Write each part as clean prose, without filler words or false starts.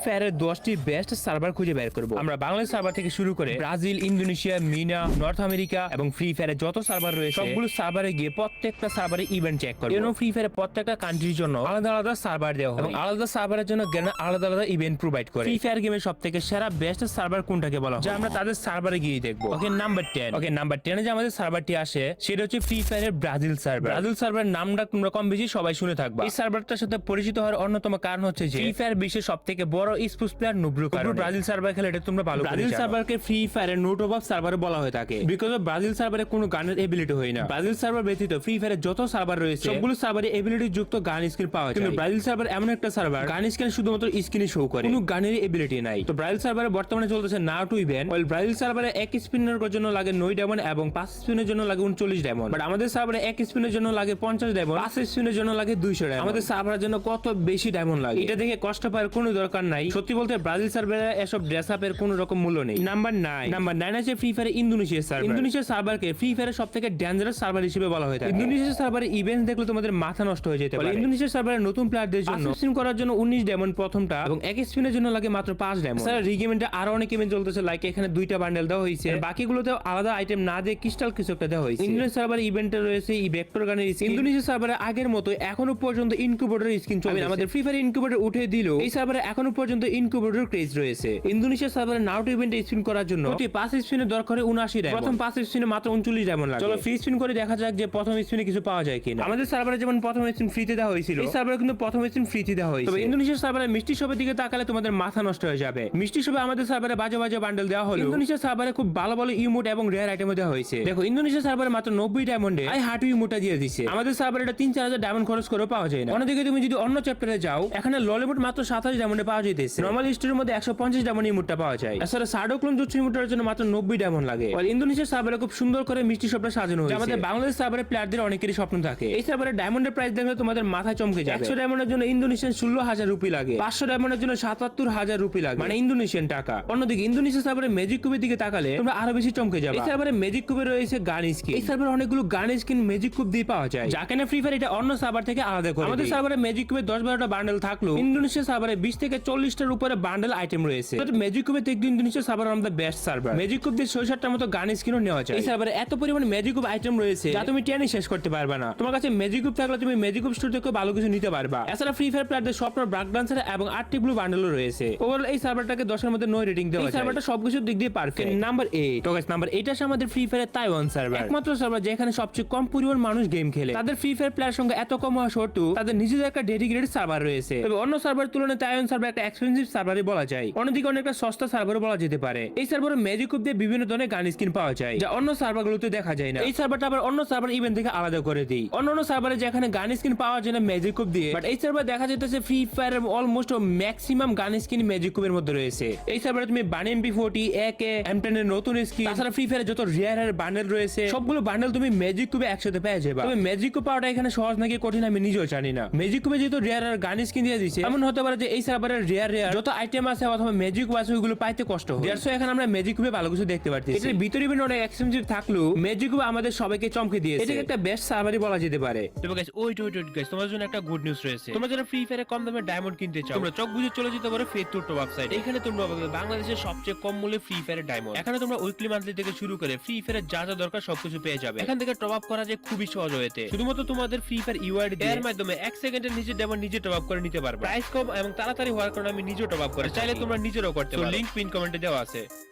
ফায়ারের 10টি best server খুঁজে বের করব। আমরা বাংলাদেশ সার্ভার থেকে শুরু করে Brazil, Indonesia, MENA, North America এবং ফ্রি ফায়ারের যত সার্ভার রয়েছে সবগুলো সার্ভারে গিয়ে প্রত্যেকটা সার্ভারে ইভেন্ট চেক করব। এবং ফ্রি ফায়ারের প্রত্যেকটা কান্ট্রির জন্য আলাদা আলাদা সার্ভার দেওয়া হয় এবং আলাদা সার্ভারের জন্য আলাদা আলাদা ইভেন্ট প্রোভাইড করে। ফ্রি ফায়ার গেমের সবথেকে সেরা বেস্ট সার্ভার কোনটাকে বলা হয়, যা আমরা তাদের সার্ভারে গিয়ে দেখবো। ওকে, নাম্বার 10। ওকে, নাম্বার 10 এ যে আমাদের সার্ভারটি আসে সেটা হচ্ছে ফ্রি ফায়ারের ব্রাজিল সার্ভার। ব্রাজিল সার্ভারের নামটা তোমরা কম বেশি সবাই শুনে থাকবা। এই সার্ভারটার সাথে পরিচিত হওয়ার অন্যতম কারণ হচ্ছে যে ফ্রি ফায়ার বিশ্বের সবথেকে বড় স্পোর্টস প্লেয়ার নুব্রু ব্রাজিল সার্ভার খেলে, এটা তোমরা ভালো। ব্রাজিল সার্ভারকে ফ্রি ফায়ারের নোট অফ সার্ভার বলা হয়ে থাকে বিকজ অফ ব্রাজিল সার্ভারে কোনো গানের এবিলিটি হয় না। ব্রাজিল সার্ভার ব্যতীত ফ্রি ফায়ারের যত সার্ভার রয়েছে সবগুলো সার্ভারে এবিলিটি যুক্ত গান স্কিন পাওয়া যায়, কিন্তু ব্রাজিল সার্ভার এমন একটা সার্ভার গান স্কিন শুধুমাত্র স্ক্রিনে শো করে, কোনো গানের এবিলিটি নাই। তো ব্রাজিল সার্ভারে বর্তমানে চলতেছে নাও টু ইভেন্ট। ব্রাজিল সার্ভারে এক স্পিনের জন্য লাগে 9 ডায়মন্ড এবং 5 স্পিনের জন্য লাগে 39 ডায়মন্ড, বাট আমাদের সার্ভারে এক স্পিনের জন্য লাগে 50 ডায়মন্ড, 5 স্পিনের জন্য লাগে 200 ডায়মন্ড। আমাদের সার্ভারের জন্য কত বেশি ডায়মন্ড লাগে, এটা দেখে কষ্ট পাওয়ার কোনো দরকার নাই। সত্যি বলতে ব্রাজিল সার্ভারে এসব ড্রেস আপের কোনো রকম মূল্য নেই। নাম্বার 9 আছে free fire Indonesia server. Indonesia সার্ভারকে ফ্রি ফায়ারের সবথেকে ডেঞ্জারাস সার্ভার হিসেবে বলা হয় থাকে। ইন্দোনেশিয়া সার্ভারে ইভেন্ট দেখলে তোমাদের মাথা নষ্ট হয়ে যেতে পারে। ইন্দোনেশিয়া সার্ভারে নতুন প্লেয়ারদের জন্য স্পিন করার জন্য 19 ডায়মন্ড প্রথমটা এবং এক স্পিনের জন্য লাগে মাত্র 5 ডায়মন্ড। স্যার রিগেমেন্টে আরো অনেক ইভেন্ট চলতেছে, লাইক এখানে 2টা বান্ডেল দেওয়া হয়েছে, বাকিগুলোতে আলাদা আইটেম না দিয়ে ক্রিস্টাল কিছু একটা দেওয়া হয়েছে। ইন্দোনেশিয়া সার্ভারে ইভেন্টে রয়েছে এই ভেক্টর গানের স্কিন। ইন্দোনেশিয়া সার্ভারে আগের মতো এখনো পর্যন্ত ইনকিউবেটর স্কিন চলছে। আমাদের ফ্রি ফায়ার ইনকিউবেটর উঠে দিল, এই সার্ভারে এখনো পর্যন্ত ইনকিউবেটর ক্রেজ রয়েছে। ইন্দোনেশিয়া সার্ভারে নাও টু ইভেন্টে স্পিন করার জন্য প্রতি 5 স্পিনের দরকার 79 ডায়মন্ড। প্রথম 5 স্পিনে মাত্র 39 ডায়মন্ড লাগে। চলো ফ্রি স্পিন করে দেখা যাক যে প্রথম স্পিনে কিছু পাওয়া যায় কিনা। আমাদের সার্ভারে যেমন প্রথম স্পিন ফ্রিতে দেওয়া হয়েছিল, এই সার্ভারে কিন্তু প্রথম স্পিন ফ্রিতে দেওয়া হয়েছে। তবে ইন্দোনেশিয়া সার্ভারে মিষ্টি শপের দিকে তাকালে তোমাদের মাথা নষ্ট হয়ে যাবে। মিষ্টি শপে আমাদের সার্ভারে বাজে বাজে বান্ডেল দেওয়া হলো, ইন্দোনেশিয়া সার্ভারে খুব ভালো ভালো ইমোট এবং রেয়ার আইটেম দেওয়া হয়েছে। দেখো ইন্দোনেশিয়া সার্ভারে মাত্র 90 ডায়মন্ডে আই হার্ট ইমোটটা দিয়ে দিছে। আমাদের সার্ভারে এটা 3-4000 ডায়মন্ড খরচ করে পাওয়া যায় না। অন্যদিকে তুমি যদি অন্য চ্যাপ্টারে যাও, এখানে ললিমুট মাত্র 27 ডায়মন্ডে পাওয়া যাইতেছে। নরমাল স্টোরের মধ্যে 150 ডায়মন্ড ইমোটটা পাওয়া যায়। এছাড়া সার্ডোক্লোন জুৎসু ইমোটের জন্য মাত্র 90 ডায়মন্ড লাগে। আর ইন্দোনেশিয়া সার্ভারে খুব সুন্দর করে মিষ্টি শপটা সাজানো হয়েছে। আমাদের বাংলাদেশ সার্ভারে প্লেয়ারদের অনেকেরই স্বপ্ন থাকে। এই সার্ভারে ডায়মন্ডের প্রাইস দেখলে তোমাদের মাথা চমকে যাবে। 100 ডায়মন্ডের জন্য ইন্দোনেশিয়ান 16,000 রুপি লাগে, 500 ডায়মন্ডের জন্য 77,000 রুপি লাগে, মানে ইন্দোনেশিয়ান টাকা। অন্যদিকে ইন্দোনেশিয়া সার্ভারে ম্যাজিক কিউবের দিকে তাকালে তোমরা আরো বেশি চমকে যাবে। এই সার্ভারে ম্যাজিক কিউবে রয়েছে গান স্কিন। এই সার্ভারে অনেকগুলো গান স্কিন ম্যাজিক কিউব দিয়ে পাওয়া যায়, যা কেন ফ্রি ফায়ার এটা অন্য সার্ভার থেকে আলাদা করে। আমাদের সার্ভারে ম্যাজিক কিউবে 10-12টা বান্ডেল থাকলো, ইন্দোনেশিয়া সার্ভারে 20 থেকে 40টার উপরে বান্ডেল আইটেম রয়েছে। ম্যাজিক কিউবে দেখতে ইন্দোনেশিয়া সার্ভার আমাদের বেস্ট সার্ভার। ম্যাজিক কিউব দিয়ে 6-7টার মতো গান স্কিনও নেওয়া যায়। এই সার্ভারে এত পরিমাণ ম্যাজিক কিউব আইটেম রয়েছে যা তুমি টেনে শেষ করতে পারবে না। তোমার কাছে ম্যাজিক কিউব থাকলে তুমি ম্যাজিক কিউব স্টোর থেকে ভালো কিছু নিতে পারবা। এছাড়া ফ্রি ফায়ার প্লেয়ারদের স্বপ্ন ব্রাক ডান্সার এবং 8টি ব্লু বান্ডেলও রয়েছে। ওভারঅল এই সার্ভারটাকে 10 এর মধ্যে 9 রেটিং দেওয়া যায়। এই সার্ভারটা সবকিছু দিক দিয়ে পারফেক্ট। নাম্বার 8। তো গাইস নাম্বার 8 আসে আমাদের ফ্রি ফায়ারের তাইওয়ান সার্ভার। একমাত্র সার্ভার যেখানে সবচেয়ে কম পরিমাণ মানুষ গেম খেলে। তাদের ফ্রি ফায়ার প্লেয়ার সংখ্যা এত কম হওয়া সত্ত্বেও তাদের নিজেদের একটা ডেডিকেটেড সার্ভার রয়েছে। তবে অন্য সার্ভারের তুলনায় তাইওয়ান সার্ভার একটা এক্সপেন্সিভ সার্ভারই বলা যায়, অন্যদিকে অনেকটা সস্তা সার্ভারও বলা যেতে পারে। এই সার্ভারে ম্যাজিক কিউব দিয়ে বিভিন্ন ধরনের গান স্কিন পাওয়া যায়, যা অন্য সার্ভারগুলোতে দেখা যায় না। এই সার্ভারটা আবার অন্য সার্ভার ইভেন্ট থেকে আলাদা করে দিই। অন্য সার্ভারে যেখানে গান স্কিন পাওয়া যায় না ম্যাজিক কিউব দিয়ে, বাট এই সার্ভারে দেখা যাইতেছে ফ্রি ফায়ারের অলমোস্ট ম্যাক্সিমাম গান স্কিন ম্যাজিক কিউবের মধ্যে রয়েছে। এই সার্ভারে তুমি বান MP40, AK, M10 এর নতুন স্কিন, তাছাড়া ফ্রি ফায়ারের যত রেয়ার বান্ডেল রয়েছে সবগুলো বান্ডেল তুমি ম্যাজিক কিউবে একসাথে পেয়ে যাবে। তবে ম্যাজিক কিউব পাওয়াটা এখানে সহজ নাকি কঠিন আমি নিজেও জানি না। ম্যাজিক কিউবে যেহেতু রেয়ার আর গান স্কিন দিয়ে দিয়েছে, এমন হতে পারে যে এই সার্ভারের রেয়ার যত আইটেম আছে অথবা ম্যাজিক কিউব আছে ওইগুলো পাইতে কষ্ট হয়। দেড়শো এখানে আমরা ম্যাজিক কিউবে ভালো কিছু দেখতে পাচ্ছি। এটার ভিতরে অনেক এক্সপেন্সিভ থাকলেও ম্যাজিক কিউব আমাদের সবাইকে চমকে দিয়েছে। এটা একটা বেস্ট সার্ভারই বলা যেতে পারে। তবে গাইস ওয়েট গাইস, তোমাদের জন্য একটা গুড নিউজ রয়েছে। তোমরা যারা ফ্রি ফায়ারে কম দামে ডায়মন্ড কিনতে চাও, তোমরা চোখ বুজে চলে যেতে পারো ফেথটুর টপ আপ সাইট। এখানে তোমরা পাবে বাংলাদেশের সবচেয়ে কম মূল্যে ফ্রি ফায়ারের ডায়মন্ড। এখানে তোমরা উইকলি মান্থলি থেকে শুরু করে ফ্রি ফায়ারের যা যা দরকার সবকিছু পেয়ে যাবে। এখান থেকে টপ আপ করা যায় খুবই সহজ হয়েছে। শুধুমাত্র তোমাদের ফ্রি ফায়ার ইউআইডি এর মাধ্যমে 1 সেকেন্ডের নিচে ডায়মন্ড নিজে টপ আপ করে নিতে পারবে। প্রাইস কম এবং তাড়াতাড়ি হওয়ার কারণে আমি নিজেও টপ আপ করে চাইলে তোমরা নিজেরও করতে পারো। লিংক পিন কমেন্টে দেওয়া আছে।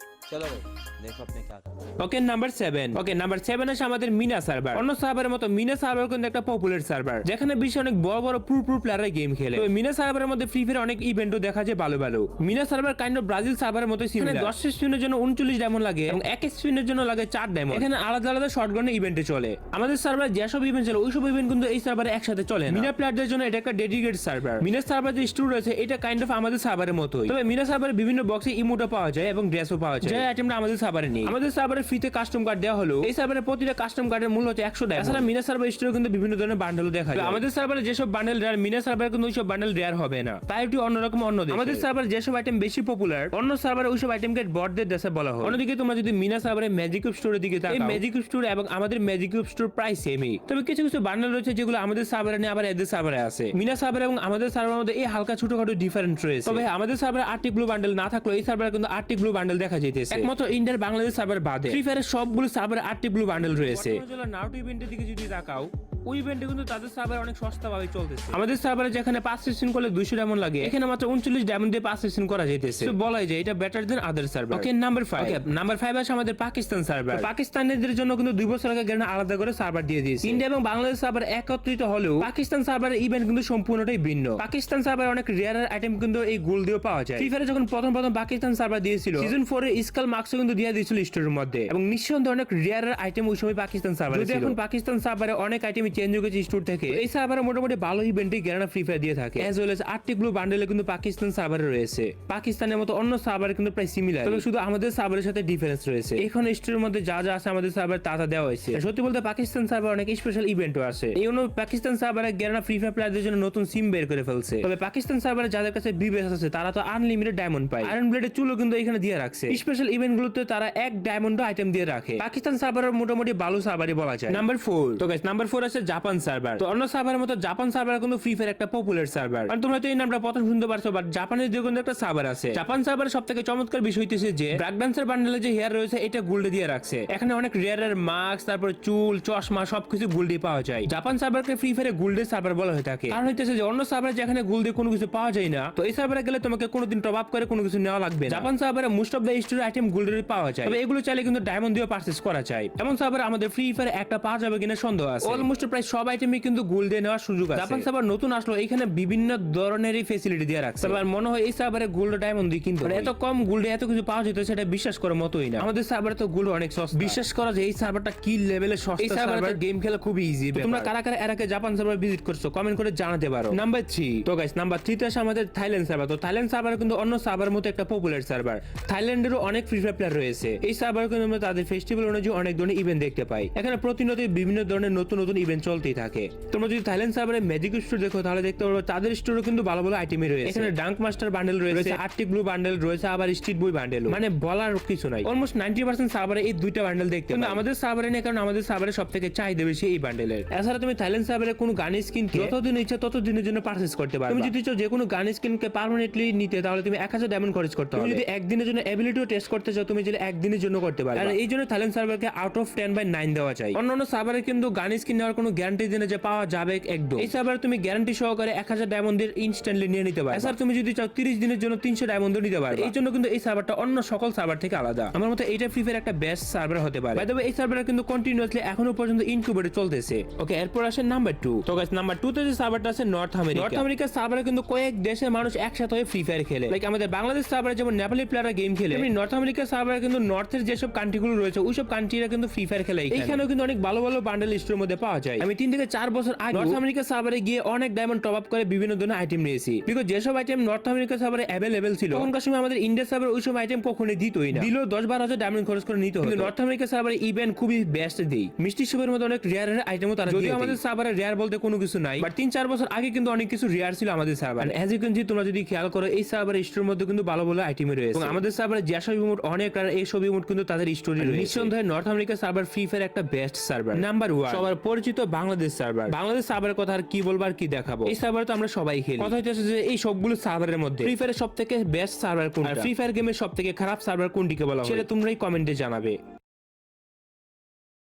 चलो भाई देखो अपने क्या करना है। Okay number 7। ওকে নাম্বার 7 আছে আমাদের মিনা সার্ভার। অন্য সার্ভারের মতো মিনা সার্ভার কিন্তু একটা পপুলার সার্ভার, যেখানে বিশ্বে অনেক বড় বড় প্রো প্লেয়াররা গেম খেলে। তো মিনা সার্ভারের মধ্যে ফ্রি ফায়ার অনেক ইভেন্টও দেখা যায় ভালো ভালো। MENA server kind of Brazil সার্ভারের মতো সিমিলার। 10 স্পিনের জন্য 39 ডায়মন্ড লাগে এবং 1 স্পিনের জন্য লাগে 4 ডায়মন্ড। এখানে আলাদা আলাদা শটগানের ইভেন্টে চলে। আমাদের সার্ভারে যেসব ইভেন্ট চলে ওইসব ইভেন্ট কিন্তু এই সার্ভারে একসাথে চলে না। মিনা প্লেয়ারদের জন্য এটা একটা ডেডিকেটেড সার্ভার। মিনা সার্ভার যে স্টোর রয়েছে এটা কাইন্ড অফ আমাদের সার্ভারের মতোই। তবে মিনা সার্ভারে বিভিন্ন বক্সে ইমোটও পাওয়া যায় এবং ড্রেসও পাওয়া যায়, যে আইটেমটা আমাদের সার্ভারে নেই। আমাদের সার্ভারে ফ্রিতে কাস্টম কার্ড দেওয়া হলো। এই সার্ভারে প্রতিটা কাস্টম কার্ডের মূল্য হচ্ছে 100 টাকা। এছাড়া মিনা সার্ভার স্টোরে কিন্তু বিভিন্ন ধরনের বান্ডেল দেখা যায়। আমাদের সার্ভারে যেসব বান্ডেল রেয়ার, মিনা সার্ভারে কিন্তু ওইসব বান্ডেল রেয়ার হবে না। তাই একটু অন্যরকম অন্য দেশে। আমাদের সার্ভারে যেসব আইটেম বেশি পপুলার, অন্য সার্ভারে ওইসব আইটেমকে বটদের দেশে বলা হয়। অন্যদিকে তোমরা যদি মিনা সার্ভারে ম্যাজিক কিউব স্টোরের দিকে তাকাও, এই ম্যাজিক কিউব স্টোর এবং আমাদের ম্যাজিক কিউব স্টোর প্রায় সেমই। তবে কিছু কিছু বান্ডেল রয়েছে যেগুলো আমাদের সার্ভারে নেই, আবার এদের সার্ভারে আছে। মিনা সার্ভার এবং আমাদের সার্ভারের মধ্যে এই হালকা ছোটখাটো ডিফারেন্ট রয়েছে। তবে আমাদের সার্ভারে 8টি গ্লু বান্ডেল না থাকলেও এই সার্ভারে কিন্তু 8টি গ্লু বান্ডেল দেখা যাইতেছে। একমাত্র ইন্ডিয়ার বাংলাদেশ সার্ভার বাদে ফ্রি ফায়ারের সবগুলো সার্ভারে 8টি গ্লু বান্ডেল রয়েছে। নাউটো ইভেন্টের দিকে যদি তাকাও, ওই ইভেন্টে কিন্তু তাদের সার্ভার অনেক সস্তা ভাবে চলতেছে। আমাদের সার্ভারে যেখানে 5 সেশন করলে 200 ডায়মন্ড লাগে, এখানে মাত্র 39 ডায়মন্ড দিয়ে 5 সেশন করা যাইতেছে। তো বলাই যায় এটা বেটার দেন আদার সার্ভার। ওকে, নাম্বার 5 আছে আমাদের পাকিস্তান সার্ভার। পাকিস্তানিদের জন্য কিন্তু 2 বছর আগে গ্যারান্টি আলাদা করে সার্ভার দিয়ে দিয়েছে। ইন্ডিয়া এবং বাংলাদেশ সার্ভার একত্রিত হলেও পাকিস্তান সার্ভারের ইভেন্ট কিন্তু সম্পূর্ণটাই ভিন্ন। পাকিস্তান সার্ভারে অনেক রেয়ার আইটেম কিন্তু এই গোল দিয়ে পাওয়া যায়। ফ্রি ফায়ারে যখন প্রথম পাকিস্তান সার্ভার দিয়েছিল, সিজন 4 এর স্কাল মার্কসও কিন্তু দিয়ে দিয়েছিল স্টোরের মধ্যে, এবং নিঃসন্দেহে অনেক রেয়ার আইটেম ওই সময় পাকিস্তান সার্ভারে ছিল। এখন পাকিস্তান সার্ভারে অনেক আইটেম চেঞ্জ হয়ে গেছে স্টোর থেকে। এই সার্ভারে মোটামুটি ভালো ইভেন্টে গ্যারান্টি ফ্রি ফায়ার দিয়ে থাকে। এজ ওয়েল এজ 8টি গ্লু বান্ডেলে কিন্তু পাকিস্তান সার্ভারে রয়েছে। পাকিস্তানের মতো অন্য সার্ভারে কিন্তু প্রায় সিমিলার, তবে শুধু আমাদের সার্ভারের সাথে ডিফারেন্স রয়েছে। এখন স্টোরের মধ্যে যা যা আছে আমাদের সার্ভারে তা দেওয়া হয়েছে। সত্যি বলতে পাকিস্তান সার্ভার অনেক স্পেশাল ইভেন্টও আছে। এই জন্য পাকিস্তান সার্ভারে গ্যারান্টি ফ্রি ফায়ার প্লেয়ারদের জন্য নতুন সিম বের করে ফেলছে। তবে পাকিস্তান সার্ভারে যাদের কাছে বিবেস আছে তারা তো আনলিমিটেড ডায়মন্ড পায়। আয়রন ব্লেডের চুলও কিন্তু এখানে দিয়ে রাখছে। স্পেশাল ইভেন্টগুলোতে তারা 1 ডায়মন্ড আইটেম দিয়ে রাখে। পাকিস্তান সার্ভারের মোটামুটি ভালো সার্ভারই বলা যায়। নাম্বার 4, তো গাইস নাম্বার 4 আছে জাপান সার্ভার। তো অন্য সার্ভারের মতো জাপান সার্ভার কিন্তু ফ্রি ফায়ার একটা পপুলার সার্ভার। মানে তোমরা তো এই নামটা প্রথম শুনতে পারছো, বাট জাপানের যে কোনো একটা সার্ভার আছে। জাপান সার্ভারের সবথেকে চমৎকার বিষয় হইতেছে যে ব্র্যাক ডান্সার বান্ডেলে যে হেয়ার রয়েছে এটা গোল্ডে দিয়ে রাখছে। এখানে অনেক রেয়ারের মাস্ক, তারপর চুল, চশমা সবকিছু গোল্ডে পাওয়া যায়। জাপান সার্ভারকে ফ্রি ফায়ারে গোল্ডের সার্ভার বলা হয়ে থাকে। কারণ হইতেছে যে অন্য সার্ভারে যেখানে গোল্ডে কোনো কিছু পাওয়া যায় না, তো এই সার্ভারে গেলে তোমাকে কোনোদিন টপ আপ করে কোনো কিছু নেওয়া লাগবে না। জাপান সার্ভারে most of the store item গোল্ডের পাওয়া যায়, তবে এগুলো চাইলে কিন্তু ডায়মন্ড দিয়ে পারচেজ করা যায়। এমন সার্ভার আমাদের ফ্রি ফায়ারে একটা পাওয়া যাবে কিনা সন্দেহ আছে। অলমোস্ট প্রায় সব আইটেমই কিন্তু গোল্ড দিয়ে নেওয়ার সুযোগ আছে। জাপান সার্ভার নতুন আসলো, এখানে বিভিন্ন ধরনেরই ফ্যাসিলিটি দিয়ে রাখছে। আমার মনে হয় এই সার্ভারে গোল্ড ডায়মন্ড দিয়ে কিন্তু এত কম গোল্ডে এত কিছু পাওয়া যেত সেটা বিশ্বাস করার মতোই না। আমাদের সার্ভারে তো গোল্ড অনেক সস্তা। বিশ্বাস করা যায় এই সার্ভারটা কি লেভেলে সস্তা। এই সার্ভারে গেম খেলা খুবই ইজি। তোমরা কারা কারা এর আগে জাপান সার্ভার ভিজিট করছো কমেন্ট করে জানাতে পারো। নাম্বার 3, তো গাইস নাম্বার 3 তে আছে আমাদের থাইল্যান্ড সার্ভার। তো থাইল্যান্ড সার্ভার কিন্তু অন্য সার্ভারের মতো একটা পপুলার সার্ভার। থাইল্যান্ডেরও অনেক ফ্রি ফায়ার প্লেয়ার রয়েছে। এই সার্ভারে কিন্তু আমরা তাদের ফেস্টিভ্যাল অনুযায়ী অনেক ধরনের ইভেন্ট দেখতে পাই। এখানে প্রতিনিয়ত বিভিন্ন ধরনের নতুন নতুন ইভেন্ট চলতেই থাকে। তোমরা যদি থাইল্যান্ড সার্ভারে ম্যাজিক স্টোর দেখো তাহলে দেখতে পারবে তাদের স্টোরে কিন্তু ভালো ভালো আইটেমই রয়েছে। এখানে ডাঙ্ক মাস্টার বান্ডেল রয়েছে, 8টি গ্লু বান্ডেল রয়েছে, আবার স্ট্রিট বয় বান্ডেল, মানে বলার কিছু নাই। অলমোস্ট 90% সার্ভারে এই দুইটা বান্ডেল দেখতে পাই। কিন্তু আমাদের সার্ভারে নেই, কারণ আমাদের সার্ভারে সবথেকে চাহিদা বেশি এই বান্ডেলের। এছাড়া তুমি থাইল্যান্ড সার্ভারে কোনো গান স্কিন যতদিন ইচ্ছা ততদিনের জন্য পারচেজ করতে পারবে। তুমি যদি চাও যে কোনো গান স্কিনকে পার্মানেন্টলি নিতে তাহলে তুমি 1000 ডায়মন্ড খরচ করতে হবে। তুমি যদি একদিনের জন্য এবিলিটিও টেস্ট করতে চাও তুমি যদি একদিনের জন্য করতে পারবে। আর এই জন্য থাইল্যান্ড সার্ভারকে আউট অফ 10/9 দেওয়া যায়। অন্যান্য সার্ভারে কিন্তু গান স্কিন নেওয়ার কোনো গ্যারান্টি দিনে যে পাওয়া যাবে একদম। এই সার্ভারে তুমি গ্যারান্টি সহকারে 1000 ডায়মন্ডের ইনস্ট্যান্টলি নিয়ে নিতে পারবে। এছাড়া তুমি যদি চাও 30 দিনের জন্য 300 ডায়মন্ড নিতে পারবে। এই জন্য কিন্তু এই সার্ভারটা অন্য সকল সার্ভার থেকে আলাদা। আমার মতে এইটা ফ্রি ফায়ার একটা বেস্ট সার্ভার হতে পারে। বাই দ্য ওয়ে এই সার্ভারটা কিন্তু কন্টিনিউয়াসলি এখনো পর্যন্ত ইনকিউবেটর চলতেছে। ওকে, এরপর আসে নাম্বার 2। তো গাইস নাম্বার 2 তে যে সার্ভারটা আছে নর্থ আমেরিকা। নর্থ আমেরিকার সার্ভারে কিন্তু কয়েক দেশের মানুষ একসাথে হয়ে ফ্রি ফায়ার খেলে। লাইক আমাদের বাংলাদেশ সার্ভারে যেমন নেপালি প্লেয়াররা গেম খেলে, তেমনি নর্থ আমেরিকার সার্ভারে কিন্তু নর্থের যেসব কান্ট্রিগুলো রয়েছে ওইসব কান্ট্রিরা কিন্তু ফ্রি ফায়ার খেলে। এখানেও কিন্তু অনেক ভালো ভালো বান্ডেল স্টোরের মধ্যে পাওয়া যায়। আমি 3 থেকে 4 বছর আগে নর্থ আমেরিকা সার্ভারে গিয়ে অনেক ডায়মন্ড টপ আপ করে বিভিন্ন ধরনের আইটেম নিয়েছি। বিকজ যেসব আইটেম নর্থ আমেরিকা সার্ভারে অ্যাভেলেবেল ছিল তখনকার সময় আমাদের ইন্ডিয়া সার্ভারে ওইসব আইটেম কখনোই দিতই না। দিলেও 10-12 হাজার ডায়মন্ড খরচ করে নিতে হতো। কিন্তু নর্থ আমেরিকা সার্ভারে ইভেন্ট খুবই বেস্ট দেই। মিষ্টি সুপের মধ্যে অনেক রেয়ার আইটেমও তারা যদিও আমাদের সার্ভারে রেয়ার বলতে কোনো কিছু নাই, বাট 3-4 বছর আগে কিন্তু অনেক কিছু রেয়ার ছিল আমাদের server. As you can see, তোমরা যদি খেয়াল করো এই সার্ভারের স্টোরের মধ্যে কিন্তু ভালো ভালো আইটেম রয়েছে। এবং আমাদের সার্ভারে যেসব ইমোট অনেক আর এই সব ইমোট কিন্তু তাদের স্টোরি রয়েছে। নিঃসন্দেহে north America server free fire একটা বেস্ট সার্ভার। নাম্বার 1 সবার পরিচিত বাংলাদেশ সার্ভার। বাংলাদেশ সার্ভারের কথা আর কি বলবো আর কি দেখাবো। এই সার্ভারে তো আমরা সবাই খেলি। কথা হচ্ছে যে এই সবগুলো সার্ভারের মধ্যে ফ্রি ফায়ারের সবথেকে বেস্ট সার্ভার কোনটা, ফ্রি ফায়ার গেমের সবথেকে খারাপ সার্ভার কোনটিকে বলা হয় সেটা তোমরাই কমেন্টে জানাবে।